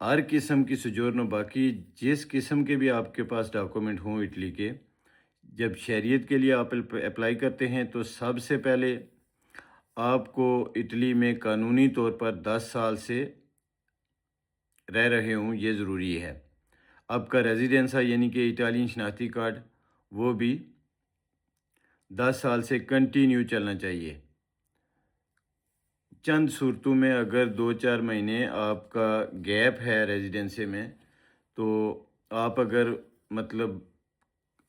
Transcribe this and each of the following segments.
ہر قسم کی سجورنو باقی جس قسم کے بھی آپ کے پاس ڈاکومنٹ ہوں اٹلی کے، جب شہریت کے لیے آپ اپلائی کرتے ہیں تو سب سے پہلے آپ کو اٹلی میں قانونی طور پر 10 سال سے رہ رہے ہوں یہ ضروری ہے۔ آپ کا ریزیڈنسا یعنی کہ اٹالین شناختی کارڈ وہ بھی 10 سال سے کنٹینیو چلنا چاہیے۔ چند صورتوں میں اگر 2-4 مہینے آپ کا گیپ ہے ریزیڈنسی میں، تو آپ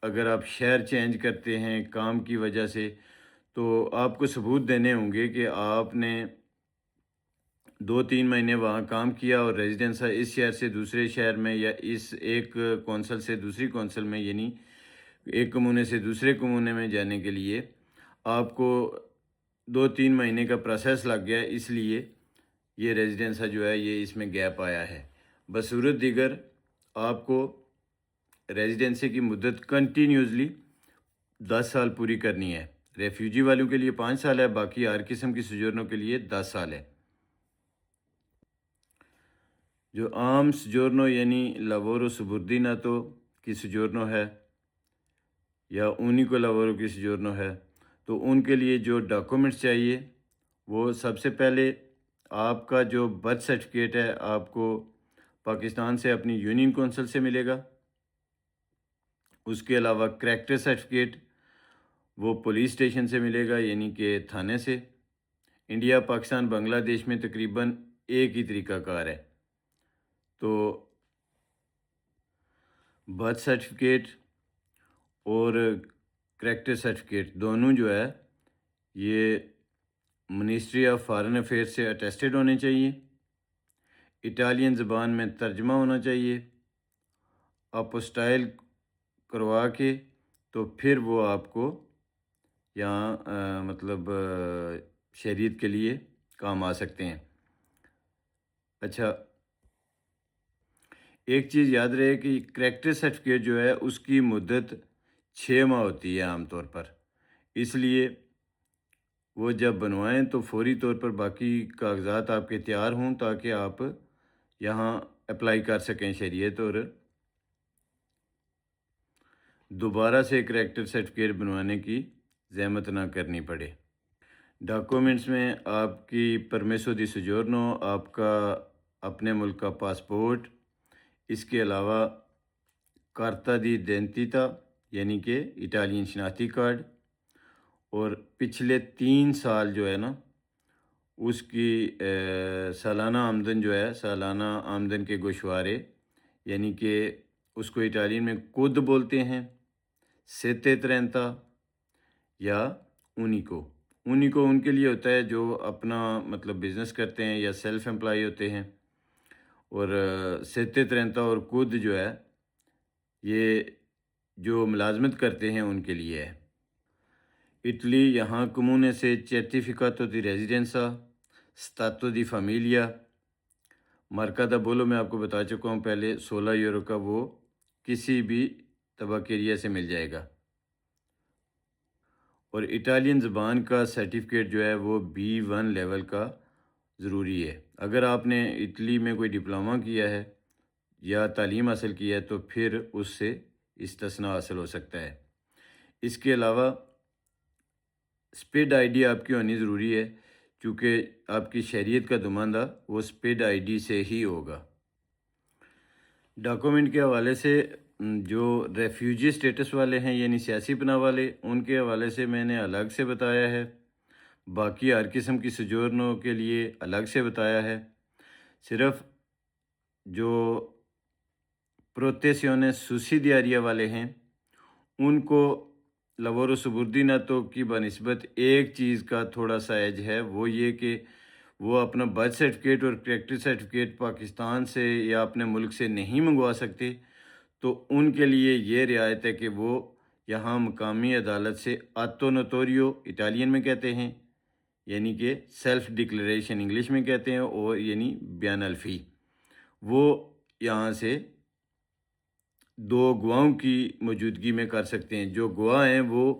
اگر آپ شہر چینج کرتے ہیں کام کی وجہ سے، تو آپ کو ثبوت دینے ہوں گے کہ آپ نے 2-3 مہینے وہاں کام کیا اور ریزیڈنس اس شہر سے دوسرے شہر میں یا اس ایک کونسل سے دوسری کونسل میں، یعنی ایک کمونے سے دوسرے کمونے میں جانے کے لیے آپ کو 2-3 مہینے کا پروسیس لگ گیا، اس لیے یہ ریزیڈنسا جو ہے یہ اس میں گیپ آیا ہے۔ بصورت دیگر آپ کو ریزیڈنسی کی مدت کنٹینیوسلی 10 سال پوری کرنی ہے۔ ریفیوجی والوں کے لیے 5 سال ہے، باقی ہر قسم کی سجورنوں کے لیے 10 سال ہے۔ جو عام سجورنو یعنی لاورو سبوردیناتو کی سجورنو ہے یا اونیکو لاورو کی سجورنو ہے، تو ان کے لیے جو ڈاکومنٹس چاہیے وہ سب سے پہلے آپ کا جو برتھ سرٹیفکیٹ ہے آپ کو پاکستان سے اپنی یونین کونسل سے ملے گا۔ اس کے علاوہ کریکٹر سرٹیفکیٹ وہ پولیس اسٹیشن سے ملے گا، یعنی کہ تھانے سے۔ انڈیا، پاکستان، بنگلہ دیش میں تقریباً ایک ہی طریقہ کار ہے، تو برتھ سرٹیفکیٹ اور کریکٹر سرٹیفکیٹ دونوں جو ہے یہ منسٹری آف فارن افیئر سے اٹیسٹڈ ہونے چاہیے، اٹالین زبان میں ترجمہ ہونا چاہیے، اپوسٹائل کروا کے تو پھر وہ آپ کو یہاں شہریت کے لیے کام آ سکتے ہیں۔ اچھا، ایک چیز یاد رہے کہ کریکٹر سرٹیفکیٹ جو ہے اس کی مدت 6 ماہ ہوتی ہے عام طور پر، اس لیے وہ جب بنوائیں تو فوری طور پر باقی کاغذات آپ کے تیار ہوں تاکہ آپ یہاں اپلائی کر سکیں شہریت اور دوبارہ سے کریکٹر سرٹیفکیٹ بنوانے کی زحمت نہ کرنی پڑے۔ ڈاکومنٹس میں آپ کی پرمیسو دی سجورنو، آپ کا اپنے ملک کا پاسپورٹ، اس کے علاوہ کارتا دی دینتیتا یعنی کہ اٹالین شناختی کارڈ، اور پچھلے 3 سال جو ہے نا اس کی سالانہ آمدن جو ہے، سالانہ آمدن کے گوشوارے، یعنی کہ اس کو اٹالین میں کود بولتے ہیں، سیتے ترینتا یا اونیکو ان کے لیے ہوتا ہے جو اپنا بزنس کرتے ہیں یا سیلف امپلائی ہوتے ہیں، اور سیتے ترینتا اور کود جو ہے یہ جو ملازمت کرتے ہیں ان کے لیے ہے۔ اٹلی یہاں کمونے سے certificato di residenza, stato di famiglia، مارکا دا بولو میں آپ کو بتا چکا ہوں پہلے، 16 یورو کا وہ کسی بھی تباکیریا سے مل جائے گا، اور اٹالین زبان کا سرٹیفکیٹ جو ہے وہ B1 لیول کا ضروری ہے۔ اگر آپ نے اٹلی میں کوئی ڈپلومہ کیا ہے یا تعلیم حاصل کی ہے تو پھر اس سے استثناء حاصل ہو سکتا ہے۔ اس کے علاوہ سپیڈ آئی ڈی آپ کی ہونی ضروری ہے، چونکہ آپ کی شہریت کا نمائندہ وہ سپیڈ آئی ڈی سے ہی ہوگا۔ ڈاکومنٹ کے حوالے سے جو ریفیوجی سٹیٹس والے ہیں یعنی سیاسی پناہ والے، ان کے حوالے سے میں نے الگ سے بتایا ہے، باقی ہر قسم کی سجورنوں کے لیے الگ سے بتایا ہے۔ صرف جو پروتیسیونے سوسیڈیاریا والے ہیں ان کو لاورو سبوردیناتو کی بنسبت ایک چیز کا تھوڑا سا ایج ہے، وہ یہ کہ وہ اپنا برتھ سرٹیفکیٹ اور کریکٹر سرٹیفکیٹ پاکستان سے یا اپنے ملک سے نہیں منگوا سکتے، تو ان کے لیے یہ رعایت ہے کہ وہ یہاں مقامی عدالت سے آتو نوتوریو اٹالین میں کہتے ہیں، یعنی کہ سیلف ڈکلیریشن انگلش میں کہتے ہیں، اور یعنی بیان الفی، وہ یہاں سے 2 گواہوں کی موجودگی میں کر سکتے ہیں۔ جو گواہ ہیں وہ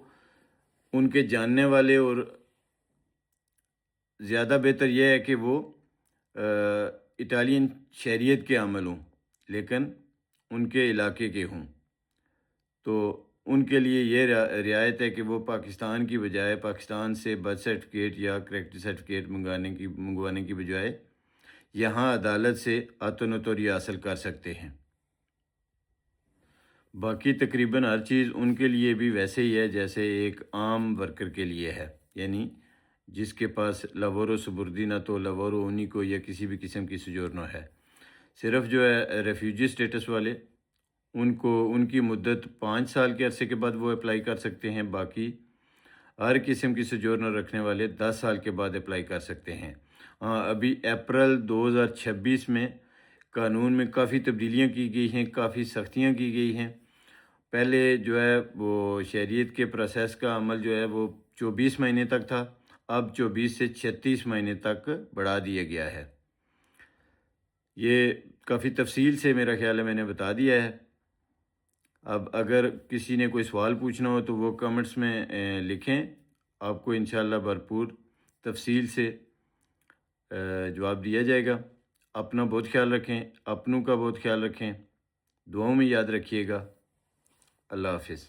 ان کے جاننے والے، اور زیادہ بہتر یہ ہے کہ وہ اٹالین شہریت کے عمل ہوں لیکن ان کے علاقے کے ہوں، تو ان کے لیے یہ رعایت ہے کہ وہ پاکستان کی بجائے پاکستان سے برتھ سرٹیفکیٹ یا کریکٹر سرٹیفکیٹ منگوانے کی بجائے یہاں عدالت سے عطا حاصل کر سکتے ہیں۔ باقی تقریباً ہر چیز ان کے لیے بھی ویسے ہی ہے جیسے ایک عام ورکر کے لیے ہے، یعنی جس کے پاس لاورو سبردیناتو لاورو اونیکو یا کسی بھی قسم کی سجورنو ہے۔ صرف جو ہے ریفیوجی سٹیٹس والے ان کی مدت 5 سال کے عرصے کے بعد وہ اپلائی کر سکتے ہیں، باقی ہر قسم کی سجورنو رکھنے والے 10 سال کے بعد اپلائی کر سکتے ہیں۔ ابھی اپریل 2026 میں قانون میں کافی تبدیلیاں کی گئی ہیں، کافی سختیاں کی گئی ہیں۔ پہلے جو ہے وہ شہریت کے پروسیس کا عمل جو ہے وہ 24 مہینے تک تھا، اب 24 سے 36 مہینے تک بڑھا دیا گیا ہے۔ یہ کافی تفصیل سے میرا خیال ہے میں نے بتا دیا ہے۔ اب اگر کسی نے کوئی سوال پوچھنا ہو تو وہ کمنٹس میں لکھیں، آپ کو انشاءاللہ بھرپور تفصیل سے جواب دیا جائے گا۔ اپنا بہت خیال رکھیں، اپنوں کا بہت خیال رکھیں، دعاؤں میں یاد رکھیے گا۔ اللہ حافظ۔